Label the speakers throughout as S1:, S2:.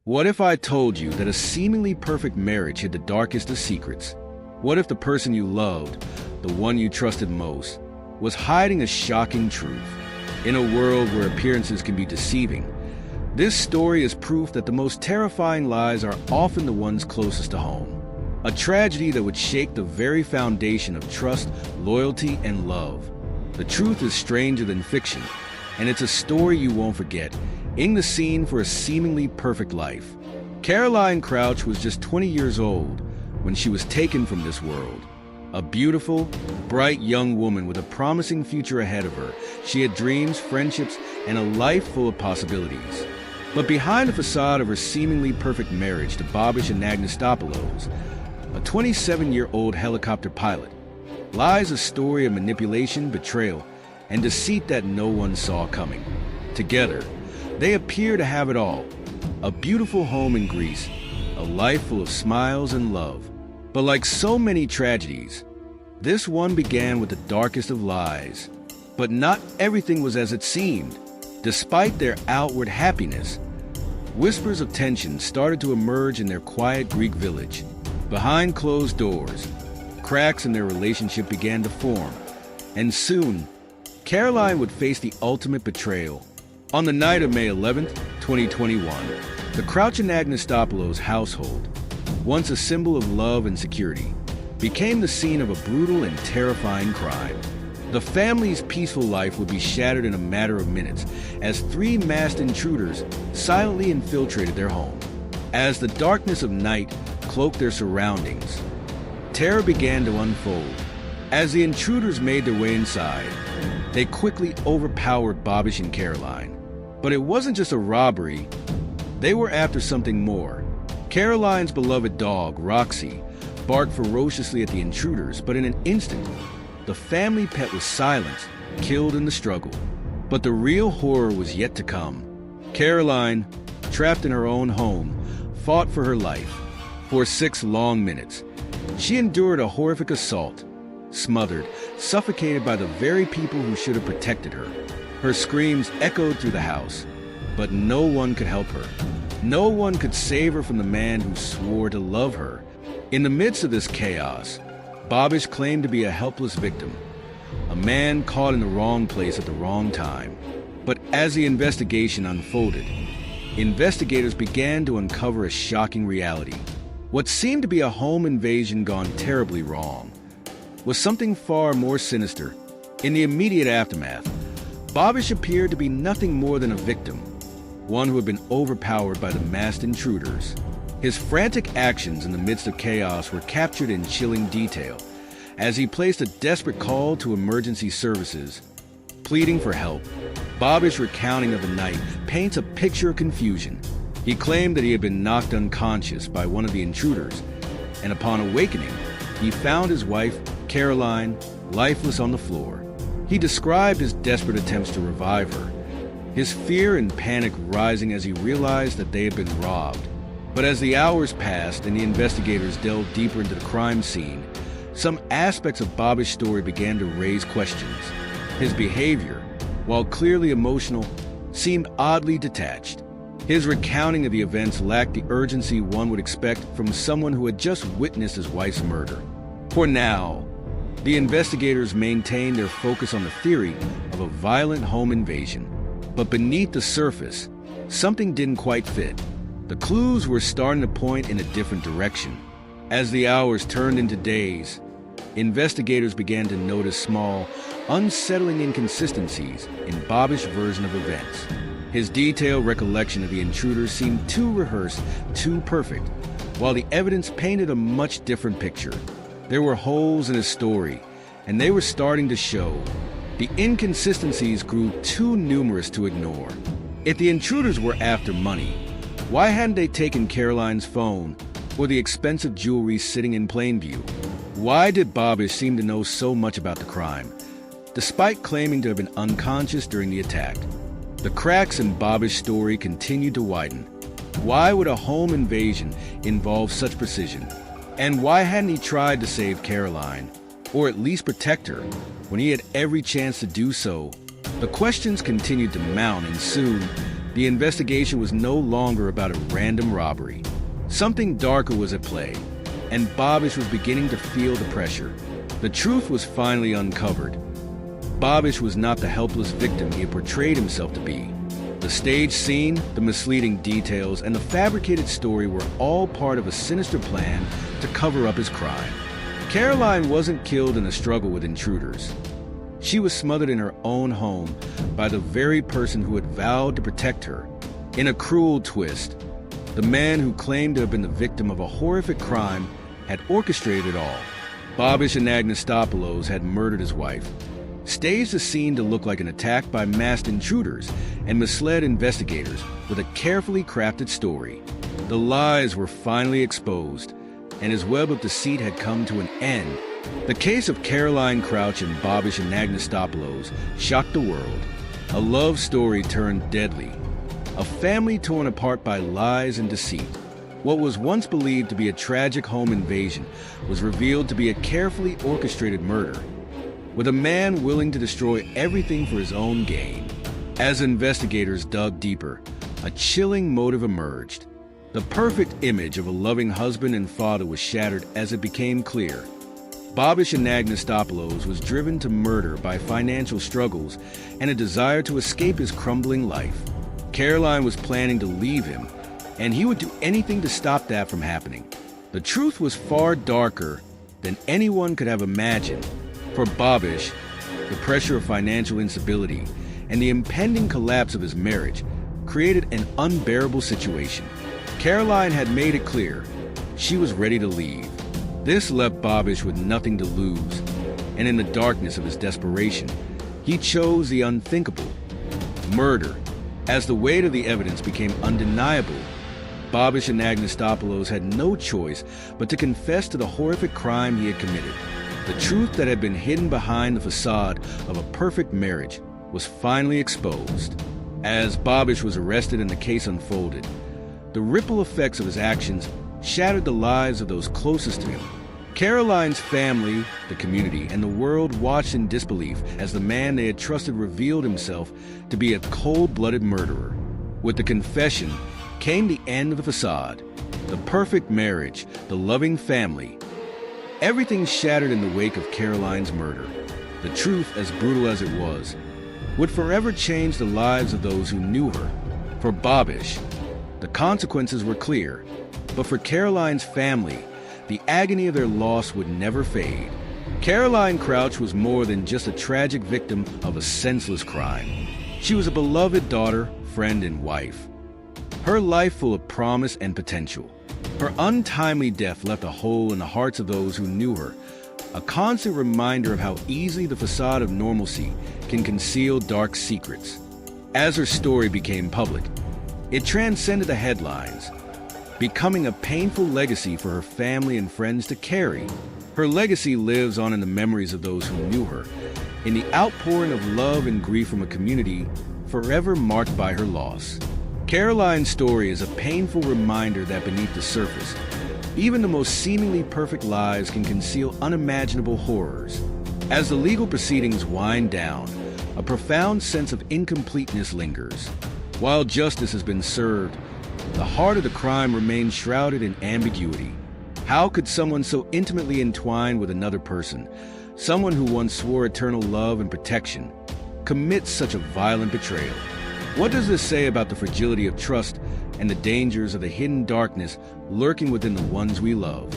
S1: What if I told you that a seemingly perfect marriage hid the darkest of secrets? What if the person you loved, the one you trusted most, was hiding a shocking truth? In a world where appearances can be deceiving, this story is proof that the most terrifying lies are often the ones closest to home. A tragedy that would shake the very foundation of trust, loyalty, and love. The truth is stranger than fiction, and it's a story you won't forget, in the scene for a seemingly perfect life. Caroline Crouch was just 20 years old when she was taken from this world. A beautiful, bright young woman with a promising future ahead of her. She had dreams, friendships, and a life full of possibilities. But behind the facade of her seemingly perfect marriage to Bobish Anagnostopoulos, a 27-year-old helicopter pilot, lies a story of manipulation, betrayal, and deceit that no one saw coming. Together, they appear to have it all. A beautiful home in Greece, a life full of smiles and love. But like so many tragedies, this one began with the darkest of lies. But not everything was as it seemed. Despite their outward happiness, whispers of tension started to emerge in their quiet Greek village. Behind closed doors, cracks in their relationship began to form, and soon, Caroline would face the ultimate betrayal. On the night of May 11th, 2021, the Crouch Anagnostopoulos household, once a symbol of love and security, became the scene of a brutal and terrifying crime. The family's peaceful life would be shattered in a matter of minutes as three masked intruders silently infiltrated their home. As the darkness of night cloaked their surroundings, terror began to unfold. As the intruders made their way inside, they quickly overpowered Bobish and Caroline. But it wasn't just a robbery. They were after something more. Caroline's beloved dog, Roxy, barked ferociously at the intruders, but in an instant, the family pet was silenced, killed in the struggle. But the real horror was yet to come. Caroline, trapped in her own home, fought for her life. For 6 long minutes, she endured a horrific assault, smothered, suffocated by the very people who should have protected her. Her screams echoed through the house, but no one could help her. No one could save her from the man who swore to love her. In the midst of this chaos, Bobish claimed to be a helpless victim, a man caught in the wrong place at the wrong time. But as the investigation unfolded, investigators began to uncover a shocking reality. What seemed to be a home invasion gone terribly wrong was something far more sinister. In the immediate aftermath, Bobish appeared to be nothing more than a victim, one who had been overpowered by the masked intruders. His frantic actions in the midst of chaos were captured in chilling detail as he placed a desperate call to emergency services, pleading for help. Bobish's recounting of the night paints a picture of confusion. He claimed that he had been knocked unconscious by one of the intruders, and upon awakening, he found his wife, Caroline, lifeless on the floor. He described his desperate attempts to revive her, his fear and panic rising as he realized that they had been robbed. But as the hours passed and the investigators delved deeper into the crime scene, some aspects of Bobish's story began to raise questions. His behavior, while clearly emotional, seemed oddly detached. His recounting of the events lacked the urgency one would expect from someone who had just witnessed his wife's murder. For now, the investigators maintained their focus on the theory of a violent home invasion. But beneath the surface, something didn't quite fit. The clues were starting to point in a different direction. As the hours turned into days, investigators began to notice small, unsettling inconsistencies in Bobish's version of events. His detailed recollection of the intruders seemed too rehearsed, too perfect, while the evidence painted a much different picture. There were holes in his story, and they were starting to show. The inconsistencies grew too numerous to ignore. If the intruders were after money, why hadn't they taken Caroline's phone or the expensive jewelry sitting in plain view? Why did Bobish seem to know so much about the crime, despite claiming to have been unconscious during the attack? The cracks in Bobish's story continued to widen. Why would a home invasion involve such precision? And why hadn't he tried to save Caroline, or at least protect her, when he had every chance to do so? The questions continued to mount, and soon, The investigation was no longer about a random robbery. Something darker was at play, and Babish was beginning to feel the pressure. The truth was finally uncovered. Babish was not the helpless victim he had portrayed himself to be. The stage scene, the misleading details, and the fabricated story were all part of a sinister plan to cover up his crime. Caroline wasn't killed in a struggle with intruders. She was smothered in her own home by the very person who had vowed to protect her. In a cruel twist, the man who claimed to have been the victim of a horrific crime had orchestrated it all. Babish Anagnostopoulos had murdered his wife, staged the scene to look like an attack by masked intruders, and misled investigators with a carefully crafted story. The lies were finally exposed, and his web of deceit had come to an end. The case of Caroline Crouch and Babish Anagnostopoulos shocked the world. A love story turned deadly. A family torn apart by lies and deceit. What was once believed to be a tragic home invasion was revealed to be a carefully orchestrated murder, with a man willing to destroy everything for his own gain. As investigators dug deeper, a chilling motive emerged. The perfect image of a loving husband and father was shattered as it became clear. Babish Anagnostopoulos was driven to murder by financial struggles and a desire to escape his crumbling life. Caroline was planning to leave him, and he would do anything to stop that from happening. The truth was far darker than anyone could have imagined. For Babish, the pressure of financial instability and the impending collapse of his marriage created an unbearable situation. Caroline had made it clear she was ready to leave. This left Babish with nothing to lose, and in the darkness of his desperation, he chose the unthinkable: murder. As the weight of the evidence became undeniable, Babish Anagnostopoulos had no choice but to confess to the horrific crime he had committed. The truth that had been hidden behind the facade of a perfect marriage was finally exposed. As Babish was arrested and the case unfolded, the ripple effects of his actions shattered the lives of those closest to him. Caroline's family, the community, and the world watched in disbelief as the man they had trusted revealed himself to be a cold-blooded murderer. With the confession came the end of the facade, the perfect marriage, the loving family. Everything shattered in the wake of Caroline's murder. The truth, as brutal as it was, would forever change the lives of those who knew her. For Babish, the consequences were clear, but for Caroline's family, the agony of their loss would never fade. Caroline Crouch was more than just a tragic victim of a senseless crime. She was a beloved daughter, friend, and wife. Her life full of promise and potential. Her untimely death left a hole in the hearts of those who knew her, a constant reminder of how easily the facade of normalcy can conceal dark secrets. As her story became public, it transcended the headlines, becoming a painful legacy for her family and friends to carry. Her legacy lives on in the memories of those who knew her, in the outpouring of love and grief from a community forever marked by her loss. Caroline's story is a painful reminder that beneath the surface, even the most seemingly perfect lies can conceal unimaginable horrors. As the legal proceedings wind down, a profound sense of incompleteness lingers. While justice has been served, the heart of the crime remains shrouded in ambiguity. How could someone so intimately entwined with another person, someone who once swore eternal love and protection, commit such a violent betrayal? What does this say about the fragility of trust and the dangers of the hidden darkness lurking within the ones we love?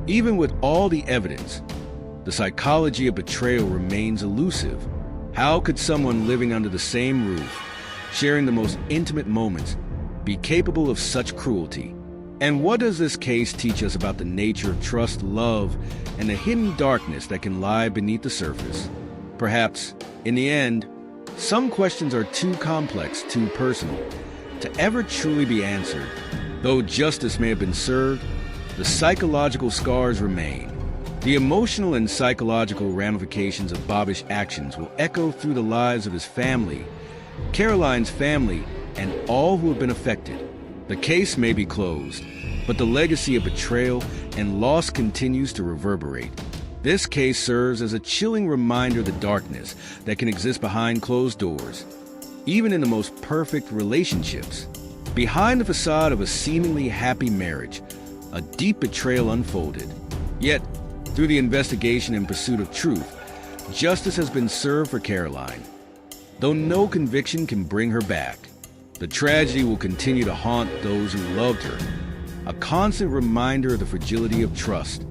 S1: Even with all the evidence, the psychology of betrayal remains elusive. How could someone living under the same roof, sharing the most intimate moments, be capable of such cruelty? And what does this case teach us about the nature of trust, love, and the hidden darkness that can lie beneath the surface? Perhaps, in the end, some questions are too complex, too personal, to ever truly be answered. Though justice may have been served, the psychological scars remain. The emotional and psychological ramifications of Babish's actions will echo through the lives of his family, Caroline's family, and all who have been affected. The case may be closed, but the legacy of betrayal and loss continues to reverberate. This case serves as a chilling reminder of the darkness that can exist behind closed doors. Even in the most perfect relationships, behind the facade of a seemingly happy marriage, a deep betrayal unfolded. Yet, through the investigation and pursuit of truth, justice has been served for Caroline. Though no conviction can bring her back, the tragedy will continue to haunt those who loved her, a constant reminder of the fragility of trust